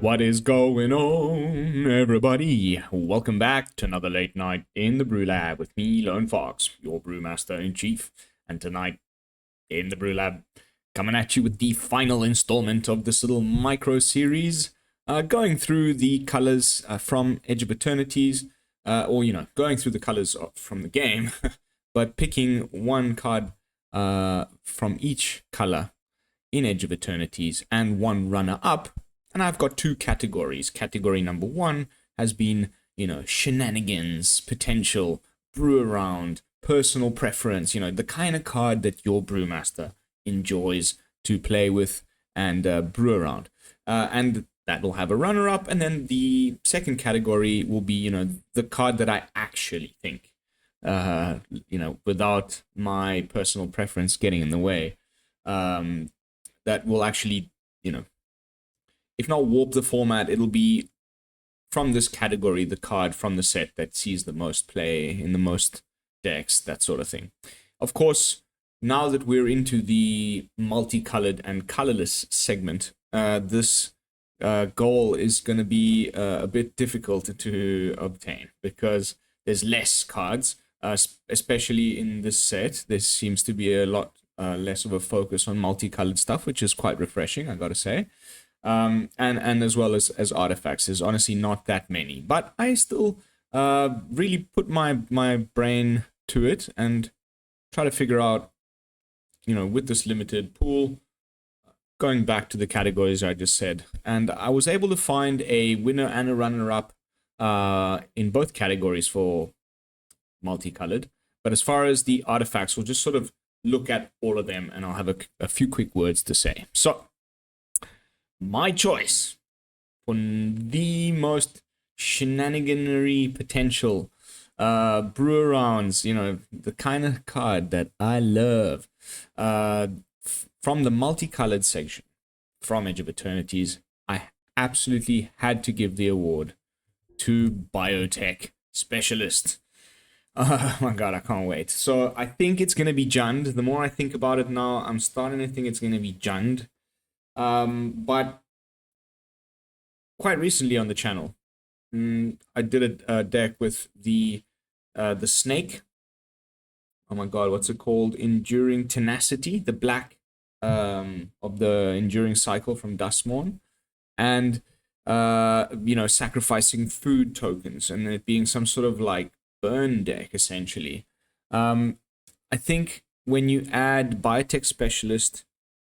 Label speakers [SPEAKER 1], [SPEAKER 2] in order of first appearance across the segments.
[SPEAKER 1] What is going on, everybody? Welcome back to another late night in the BrewLab with me, Lone Fox, your brewmaster in chief. And tonight in the BrewLab, coming at you with the final installment of this little micro series, going through the colors from Edge of Eternities, or going through the colors from the game, but picking one card from each color in Edge of Eternities and one runner up. And I've got two categories. Category number one has been, shenanigans, potential, brew around, personal preference, the kind of card that your brewmaster enjoys to play with and brew around. And that will have a runner up. And then the second category will be, the card that I actually think, without my personal preference getting in the way, that will actually, if not warp the format, it'll be from this category, the card from the set that sees the most play in the most decks, that sort of thing. Of course, now that we're into the multicolored and colorless segment, this goal is going to be a bit difficult to obtain because there's less cards, especially in this set. There seems to be a lot less of a focus on multicolored stuff, which is quite refreshing, I gotta say. And as well as artifacts. There's honestly not that many, but I still really put my brain to it and try to figure out, with this limited pool, going back to the categories I just said, and I was able to find a winner and a runner-up in both categories for multicolored. But as far as the artifacts, we'll just sort of look at all of them, and I'll have a few quick words to say. So, my choice for the most shenaniganery potential brew arounds, the kind of card that I love, from the multicolored section from Edge of Eternities, I absolutely had to give the award to Biotech Specialist. Oh my god, I can't wait. So I think it's going to be Jund. The more I think about it now, I'm starting to think it's going to be Jund. But quite recently on the channel, I did a deck with the snake. Oh my god, what's it called? Enduring Tenacity, the black of the Enduring Cycle from Dustmourn, and sacrificing food tokens and it being some sort of like burn deck essentially. I think when you add Biotech Specialist,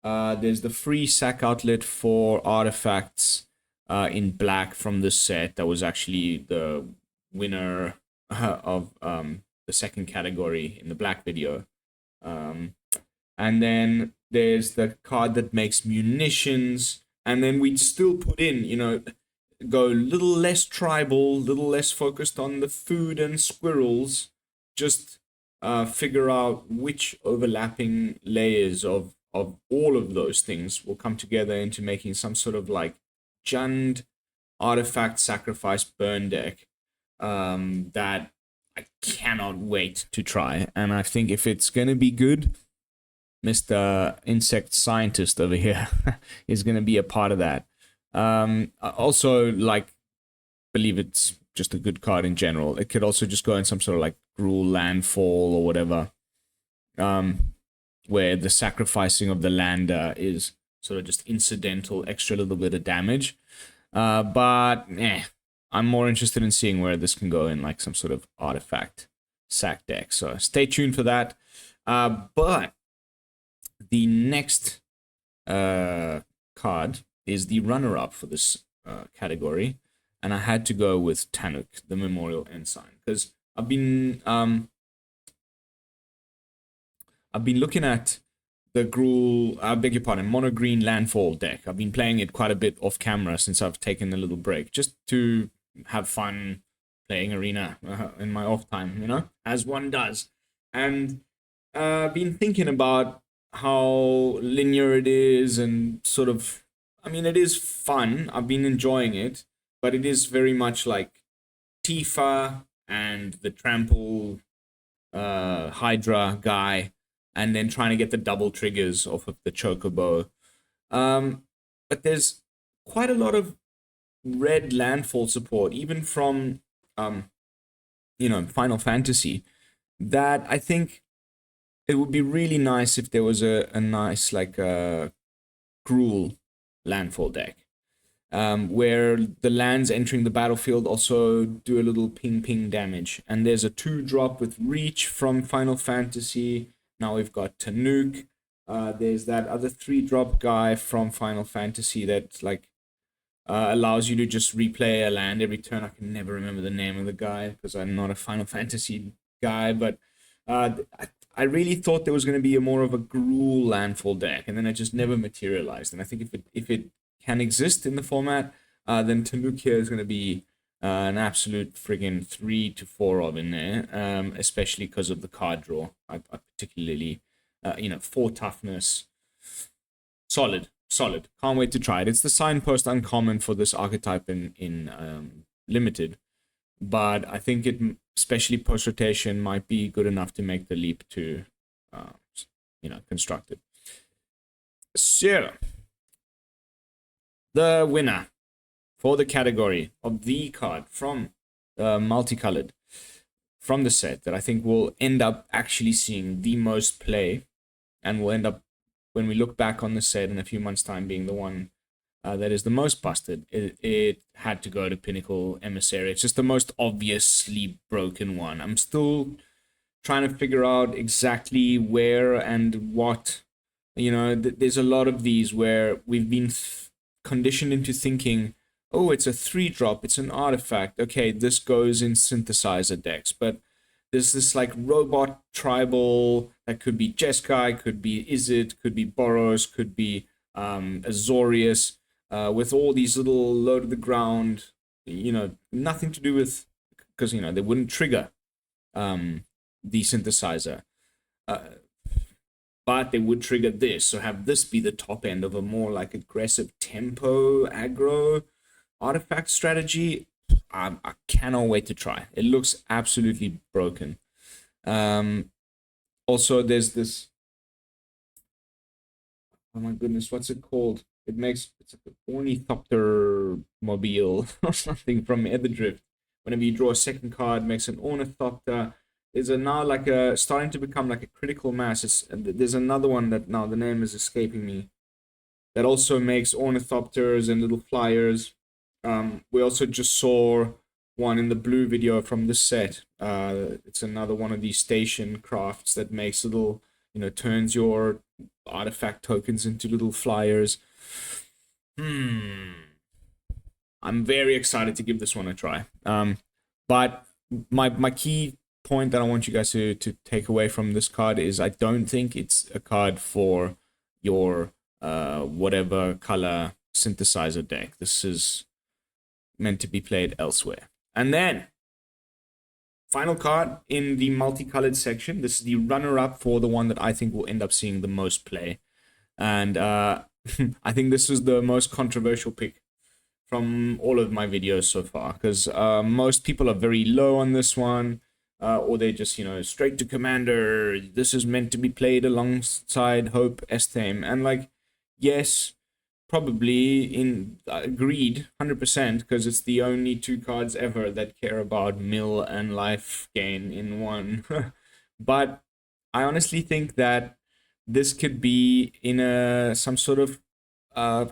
[SPEAKER 1] there's the free sack outlet for artifacts in black from this set that was actually the winner of the second category in the black video. And then there's the card that makes munitions, and then we'd still put in, go a little less tribal, little less focused on the food and squirrels, just figure out which overlapping layers of all of those things will come together into making some sort of like Jund artifact sacrifice burn deck that I cannot wait to try. And I think if it's gonna be good, Mr. Insect Scientist over here is gonna be a part of that. Also, believe it's just a good card in general. It could also just go in some sort of like Gruul Landfall or whatever, where the sacrificing of the lander is sort of just incidental, extra little bit of damage. But I'm more interested in seeing where this can go in like some sort of artifact sack deck. So stay tuned for that. But the next card is the runner-up for this category, and I had to go with Tanuk, the Memorial Ensign, because I've been looking at the Gruul, I beg your pardon, Mono Green Landfall deck. I've been playing it quite a bit off camera since I've taken a little break, just to have fun playing Arena in my off time, as one does. And been thinking about how linear it is and sort of, it is fun. I've been enjoying it, but it is very much like Tifa and the Trample Hydra guy, and then trying to get the double triggers off of the Chocobo. But there's quite a lot of red landfall support, even from Final Fantasy, that I think it would be really nice if there was a nice like Gruul landfall deck, where the lands entering the battlefield also do a little ping damage. And there's a 2-drop with Reach from Final Fantasy. Now we've got Tanuk. There's that other 3-drop guy from Final Fantasy that like allows you to just replay a land every turn. I can never remember the name of the guy because I'm not a Final Fantasy guy, but I really thought there was going to be a more of a Gruul landfall deck, and then it just never materialized. And I think if it can exist in the format, then Tanuk here is going to be an absolute friggin' 3 to 4 of in there, especially because of the card draw. I particularly, 4 toughness, solid. Can't wait to try it. It's the signpost uncommon for this archetype in limited, but I think it, especially post rotation, might be good enough to make the leap to, constructed. So, the winner for the category of the card from Multicolored from the set that I think will end up actually seeing the most play, and will end up, when we look back on the set in a few months' time, being the one that is the most busted, it had to go to Pinnacle Emissary. It's just the most obviously broken one. I'm still trying to figure out exactly where and what. There's a lot of these where we've been conditioned into thinking, oh, it's a 3-drop, it's an artifact. Okay, this goes in synthesizer decks, but there's this like robot tribal that could be Jeskai, could be Izzet, could be Boros, could be Azorius, with all these little low to the ground, nothing to do with, because they wouldn't trigger the synthesizer, but they would trigger this. So have this be the top end of a more like aggressive tempo aggro artifact strategy. I cannot wait to try. It looks absolutely broken. Also, there's this. Oh my goodness, what's it called? It's like an ornithopter mobile or something from Everdrift. Whenever you draw a second card, makes an ornithopter. There's now like starting to become like a critical mass. There's another one that now the name is escaping me, that also makes ornithopters and little flyers. We also just saw one in the blue video from this set. It's another one of these station crafts that makes little, turns your artifact tokens into little flyers. I'm very excited to give this one a try. But my key point that I want you guys to take away from this card is I don't think it's a card for your whatever color synthesizer deck. This is meant to be played elsewhere. And then, final card in the multicolored section. This is the runner-up for the one that I think will end up seeing the most play. And I think this is the most controversial pick from all of my videos so far, because most people are very low on this one, or they just, straight to Commander. This is meant to be played alongside Hope Esthame. And like, yes, probably agreed 100%, because it's the only 2 cards ever that care about mill and life gain in one. But I honestly think that this could be in some sort of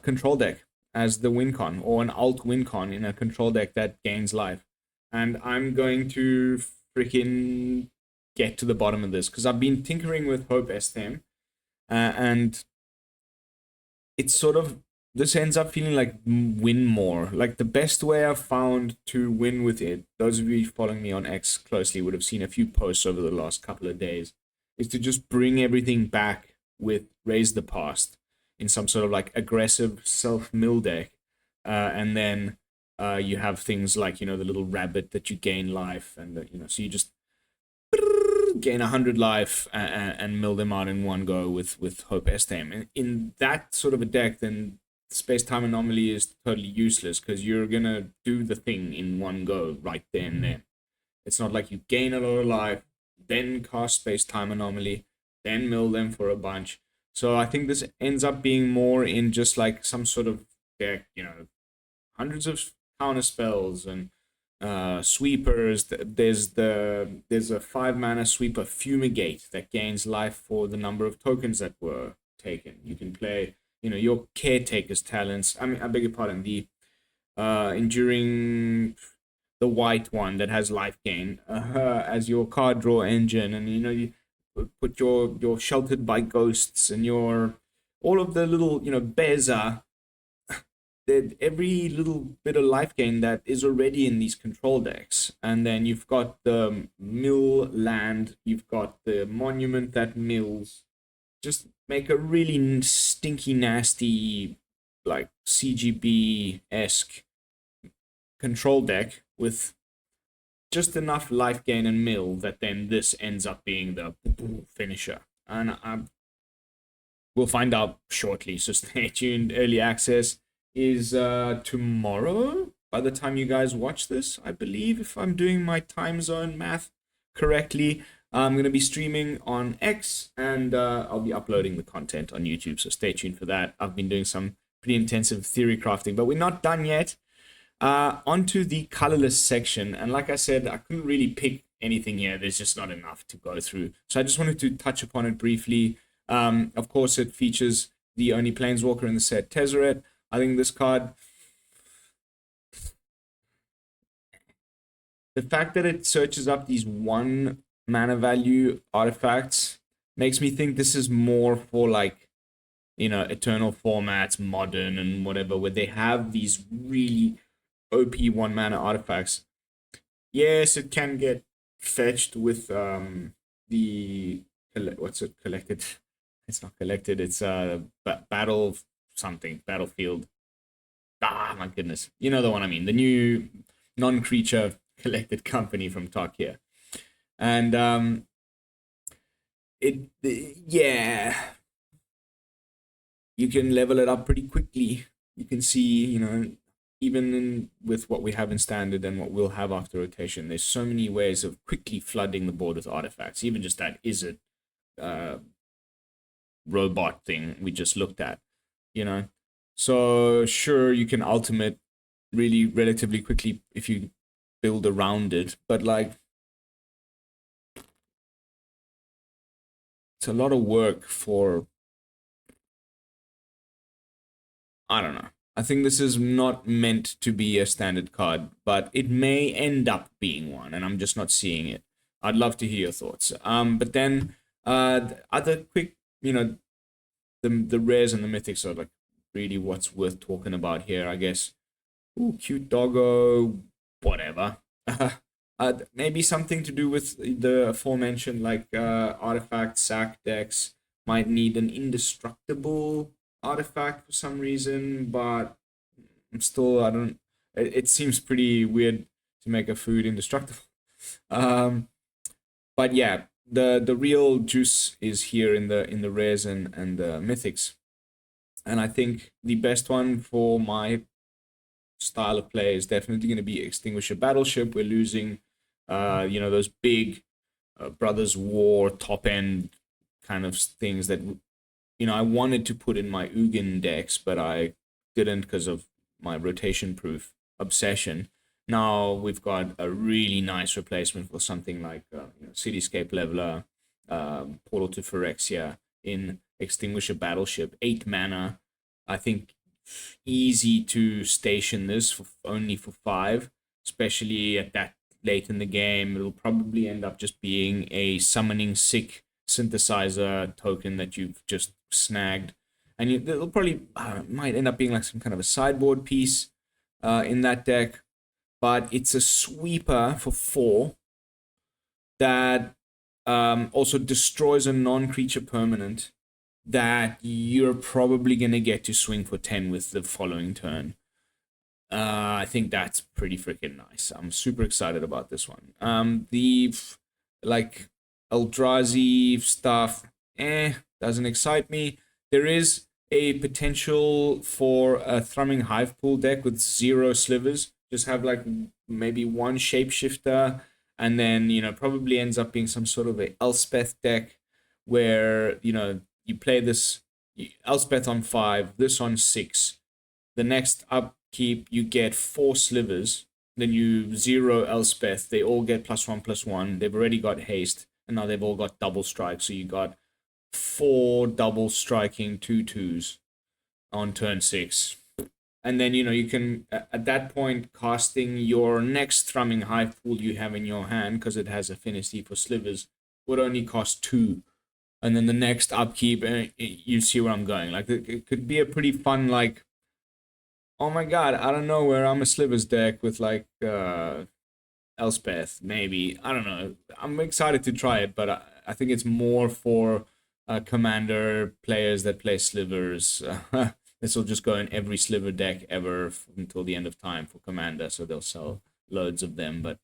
[SPEAKER 1] control deck as the win con, or an alt win con in a control deck that gains life. And I'm going to freaking get to the bottom of this, because I've been tinkering with Hope Esthame, and it's sort of, this ends up feeling like win more. Like the best way I've found to win with it, those of you following me on X closely would have seen a few posts over the last couple of days, is to just bring everything back with Raise the Past in some sort of like aggressive self-mill deck. And then you have things like, the little rabbit that you gain life, and so you just gain 100 life and mill them out in one go with Hope Esthame. And in that sort of a deck, then Space-Time Anomaly is totally useless, because you're gonna do the thing in one go right there and then. It's not like you gain a lot of life, then cast Space-Time Anomaly, then mill them for a bunch. So I think this ends up being more in just like some sort of deck, hundreds of counter spells and sweepers. There's a 5-mana sweeper Fumigate that gains life for the number of tokens that were taken. You can play, your Caretaker's talents. I beg your pardon, the enduring, the white one that has life gain as your card draw engine, and you put your Sheltered by Ghosts and your all of the little Beza, every little bit of life gain that is already in these control decks. And then you've got the mill land, you've got the monument that mills. Just make a really stinky, nasty, like CGB-esque control deck with just enough life gain and mill that then this ends up being the finisher. And we'll find out shortly, so stay tuned. Early access is tomorrow by the time you guys watch this, I believe, if I'm doing my time zone math correctly. I'm going to be streaming on X, and I'll be uploading the content on YouTube, so stay tuned for that. I've been doing some pretty intensive theory crafting, but we're not done yet. Onto the colorless section, and like I said, I couldn't really pick anything here. There's just not enough to go through, so I just wanted to touch upon it briefly. Of course, it features the only Planeswalker in the set, Tezzeret. I think this card, the fact that it searches up these 1 mana value artifacts makes me think this is more for like, eternal formats, modern and whatever, where they have these really OP 1 mana artifacts. Yes, it can get fetched with the collected. It's not collected. It's battle something, battlefield. Ah, my goodness, you know the one I mean. The new non-creature collected company from Tarkia, and yeah, you can level it up pretty quickly. You can see, even with what we have in standard and what we'll have after rotation, there's so many ways of quickly flooding the board with artifacts. Even just that Izzet robot thing we just looked at, So sure, you can ultimate really relatively quickly if you build around it, but like, it's a lot of work for, I don't know. I think this is not meant to be a standard card, but it may end up being one, and I'm just not seeing it. I'd love to hear your thoughts. But then other quick, the rares and the mythics are like really what's worth talking about here, I guess. Ooh, cute doggo, whatever. Maybe something to do with the aforementioned, like artifact sack decks might need an indestructible artifact for some reason, but I don't. It seems pretty weird to make a food indestructible. But yeah, the real juice is here in the rares and the mythics, and I think the best one for my style of play is definitely going to be Extinguisher Battleship. We're losing, those big Brothers War top end kind of things that I wanted to put in my Ugin decks, but I didn't because of my rotation proof obsession. Now we've got a really nice replacement for something like Cityscape Leveler, Portal to Phyrexia in Extinguisher Battleship, 8 mana. I think easy to station this for only for 5, especially at that late in the game. It'll probably end up just being a summoning sick synthesizer token that you've just snagged, and it'll probably might end up being like some kind of a sideboard piece in that deck. But it's a sweeper for 4 that also destroys a non-creature permanent that you're probably going to get to swing for 10 with the following turn. I think that's pretty freaking nice. I'm super excited about this one. The like Eldrazi stuff, doesn't excite me. There is a potential for a Thrumming Hivepool deck with 0 slivers. Just have like maybe 1 shapeshifter, and then probably ends up being some sort of a Elspeth deck where you play this Elspeth on 5, this on 6. The next up upkeep, you get 4 slivers. Then you 0 Elspeth. They all get +1/+1. They've already got haste, and now they've all got double strike. So you got 4 double striking 2/2s on turn 6. And then, you know, you can, at that point, casting your next Thrumming Hive pool you have in your hand, because it has affinity for slivers, would only cost 2. And then the next upkeep, you see where I'm going. Like, it could be a pretty fun, like, oh my god, I don't know where I'm a slivers deck with, like, Elspeth, maybe. I don't know. I'm excited to try it, but I think it's more for commander players that play slivers. This will just go in every sliver deck ever until the end of time for commander, so they'll sell loads of them. But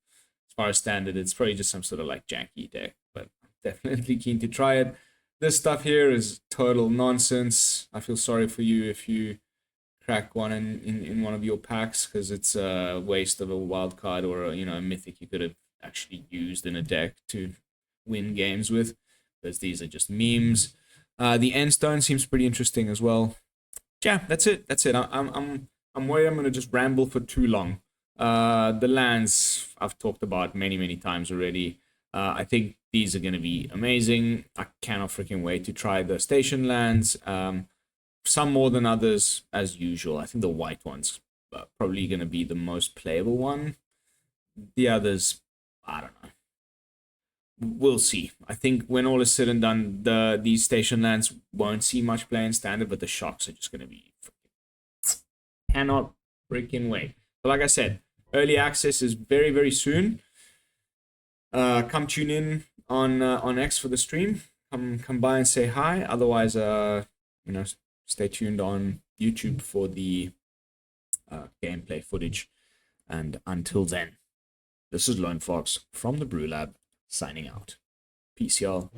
[SPEAKER 1] as far as standard, it's probably just some sort of like janky deck, but I'm definitely keen to try it. This stuff here is total nonsense. I feel sorry for you if you crack one in one of your packs, because it's a waste of a wild card or a, you know, a mythic you could have actually used in a deck to win games with, because these are just memes. The end stone seems pretty interesting as well. Yeah, that's it. I'm worried I'm gonna just ramble for too long. The lands I've talked about many times already. I think these are gonna be amazing. I cannot freaking wait to try the station lands. Some more than others, as usual. I think the white one's probably gonna be the most playable one. The others, I don't know. We'll see. I think when all is said and done, these station lands won't see much play in standard, but the shocks are just going to be cannot freaking wait. But like I said, early access is very soon. Come tune in on X for the stream. Come by and say hi. Otherwise, you know, stay tuned on YouTube for the gameplay footage. And until then, this is Lone Fox from the BrewLab, signing out. Peace, y'all.